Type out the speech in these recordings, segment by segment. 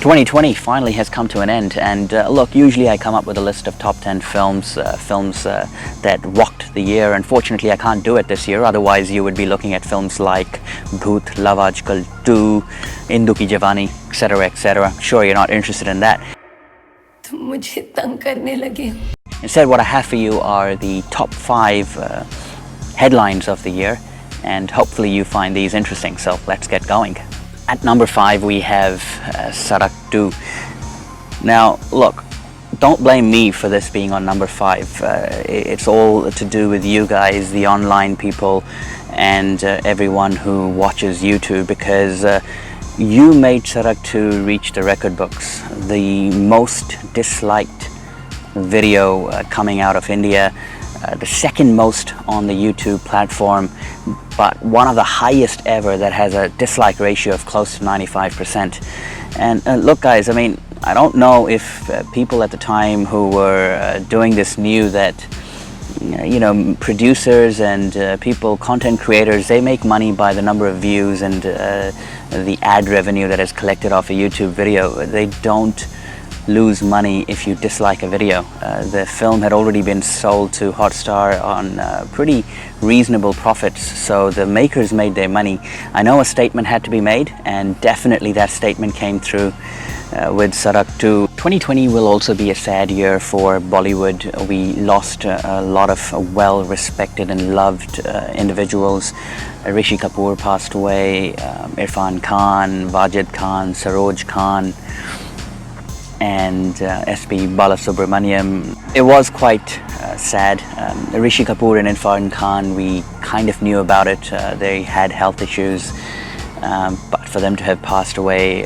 2020 finally has come to an end, and look, usually I come up with a list of top 10 films that rocked the year. Unfortunately, I can't do it this year, otherwise you would be looking at films like Bhoot, Love Aajkal 2, Indu Ki Jawani, etc, etc. Sure, you're not interested in that. Instead, what I have for you are the top 5 headlines of the year, and hopefully you find these interesting, so let's get going. At number 5 we have Sadak 2. Now look, don't blame me for this being on number 5. It's all to do with you guys, the online people, and everyone who watches YouTube, because you made Sadak 2 reach the record books. The most disliked video coming out of India, the second most on the YouTube platform, but one of the highest ever that has a dislike ratio of close to 95%. And look guys, I mean, I don't know if people at the time who were doing this knew that, you know, producers and people, content creators, they make money by the number of views and the ad revenue that is collected off a YouTube video. They don't lose money if you dislike a video. The film had already been sold to Hotstar on pretty reasonable profits, so the makers made their money. I know a statement had to be made, and definitely that statement came through with Sadak 2. 2020 will also be a sad year for Bollywood. We lost a lot of well-respected and loved individuals. Rishi Kapoor passed away, Irfan Khan, Wajid Khan, Saroj Khan, and SP Balasubramaniam. It was quite sad. Rishi Kapoor and Irfan Khan, we kind of knew about it. They had health issues, but for them to have passed away,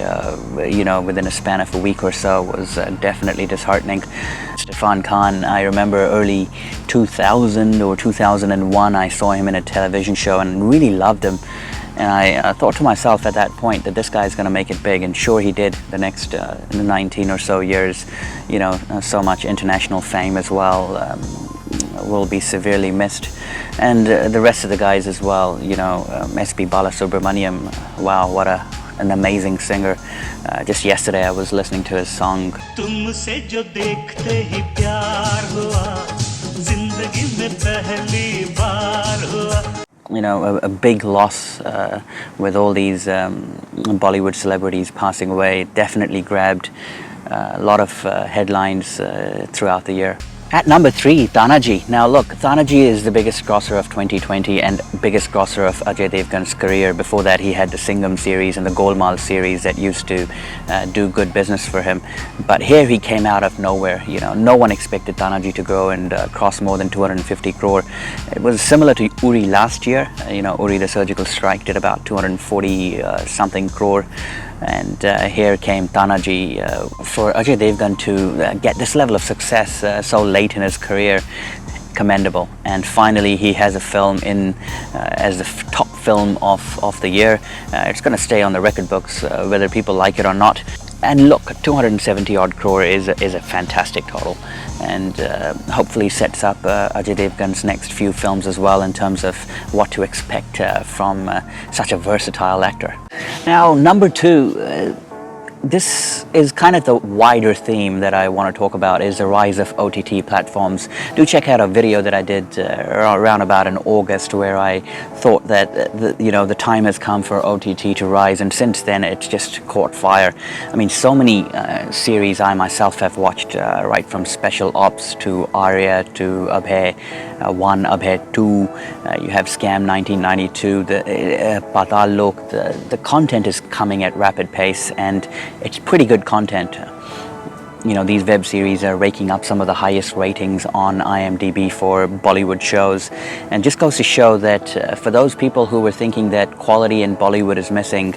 you know, within a span of a week or so was definitely disheartening. Irfan Khan, I remember early 2000 or 2001, I saw him in a television show and really loved him. And I thought to myself at that point that this guy's going to make it big, and sure he did. The next 19 or so years, you know, so much international fame as well, will be severely missed. And the rest of the guys as well, you know, SP Balasubramaniam, wow, what an amazing singer. Just yesterday I was listening to his song. Tumse jo dekhte hi pyar hua, zindagi mein pehli baar hua. You know, a big loss with all these Bollywood celebrities passing away. Definitely grabbed a lot of headlines throughout the year. At number 3, Tanhaji. Now look, Tanhaji is the biggest grosser of 2020 and biggest grosser of Ajay Devgan's career. Before that he had the Singham series and the Golmaal series that used to do good business for him. But here he came out of nowhere. You know, no one expected Tanhaji to go and cross more than 250 crore. It was similar to Uri last year. You know, Uri the Surgical Strike did about 240 something crore. And here came Tanhaji. For Ajay Devgan to get this level of success so late in his career, commendable. And finally he has a film in as the top film of the year. It's going to stay on the record books whether people like it or not. And look, 270 odd crore is a fantastic total, and hopefully sets up Ajay Devgan's next few films as well in terms of what to expect from such a versatile actor. Now, number 2, this is kind of the wider theme that I want to talk about, is the rise of OTT platforms. Do check out a video that I did around about in August, where I thought that you know, the time has come for OTT to rise, and since then it's just caught fire. I mean, so many series I myself have watched, right from Special Ops to Arya to Abhay 1, Abhay 2, you have Scam 1992, the Patal Lok. The content is coming at rapid pace, and it's pretty good content. You know, these web series are raking up some of the highest ratings on IMDb for Bollywood shows, and just goes to show that for those people who were thinking that quality in Bollywood is missing,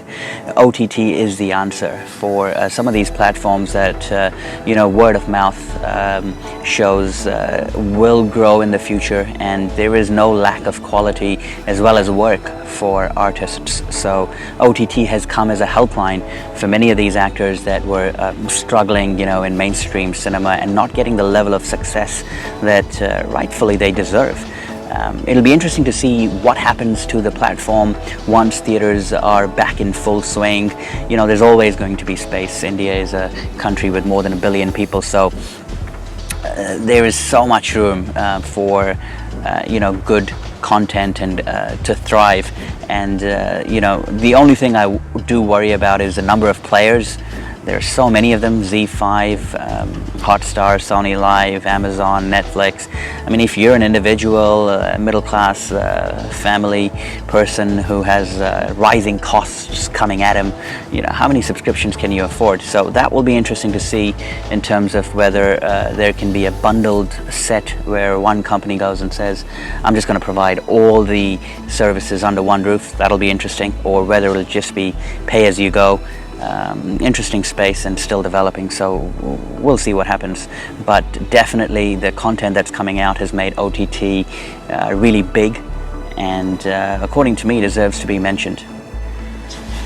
OTT is the answer for some of these platforms that, you know, word of mouth shows will grow in the future, and there is no lack of quality as well as work for artists. So OTT has come as a helpline for many of these actors that were struggling, you know, in mainstream cinema and not getting the level of success that rightfully they deserve. It'll be interesting to see what happens to the platform once theaters are back in full swing. You know, there's always going to be space. India is a country with more than 1 billion people, so there is so much room for good content and to thrive. And the only thing I do worry about is the number of players. There are so many of them: Z5, Hotstar, Sony Live, Amazon, Netflix. I mean, if you're an individual, middle-class family person who has rising costs coming at him, how many subscriptions can you afford? So that will be interesting to see in terms of whether there can be a bundled set where one company goes and says, I'm just going to provide all the services under one roof. That'll be interesting. Or whether it'll just be pay as you go. Interesting space and still developing, so we'll see what happens. But definitely the content that's coming out has made OTT really big, and according to me deserves to be mentioned.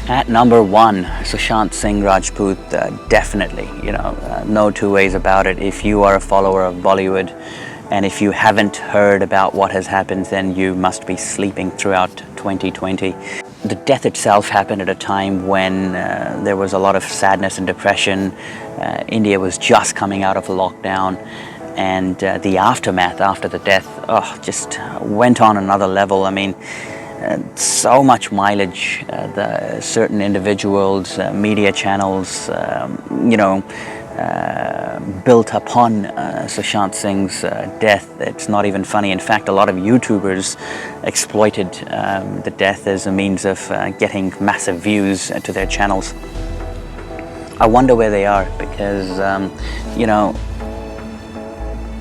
At number 1, Sushant Singh Rajput, definitely, no two ways about it. If you are a follower of Bollywood and if you haven't heard about what has happened, then you must be sleeping throughout 2020. The death itself happened at a time when there was a lot of sadness and depression. India was just coming out of lockdown, and the aftermath after the death just went on another level. I mean, so much mileage, the certain individuals, media channels, built upon Sushant Singh's death. It's not even funny. In fact, a lot of YouTubers exploited the death as a means of getting massive views to their channels. I wonder where they are, because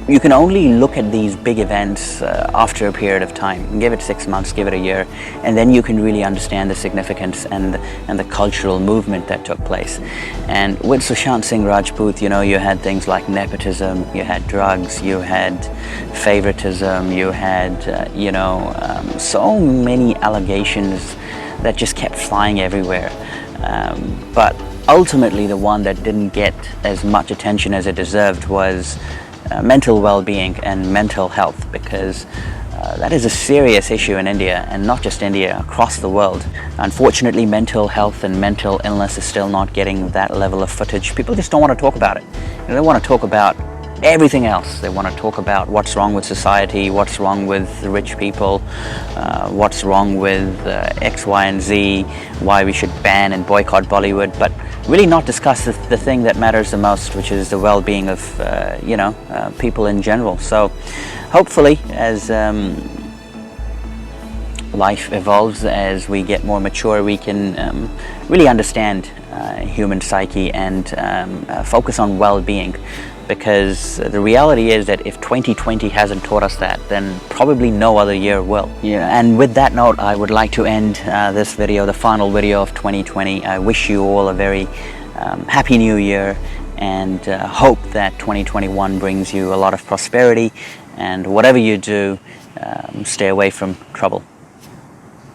you can only look at these big events after a period of time. Give it 6 months, give it a year, and then you can really understand the significance and the cultural movement that took place. And with Sushant Singh Rajput, you had things like nepotism, you had drugs, you had favoritism, you had so many allegations that just kept flying everywhere. But ultimately, the one that didn't get as much attention as it deserved was mental well-being and mental health, because that is a serious issue in India, and not just India, across the world. Unfortunately, mental health and mental illness is still not getting that level of footage. People just don't want to talk about it. They want to talk about everything else. They want to talk about what's wrong with society, what's wrong with rich people, what's wrong with X, Y, and Z, why we should ban and boycott Bollywood, but really not discuss the thing that matters the most, which is the well-being of people in general. So hopefully, as life evolves, as we get more mature, we can really understand human psyche and focus on well-being. Because the reality is that if 2020 hasn't taught us that, then probably no other year will. And with that note, I would like to end this video, the final video of 2020. I wish you all a very happy new year, and hope that 2021 brings you a lot of prosperity, and whatever you do, stay away from trouble.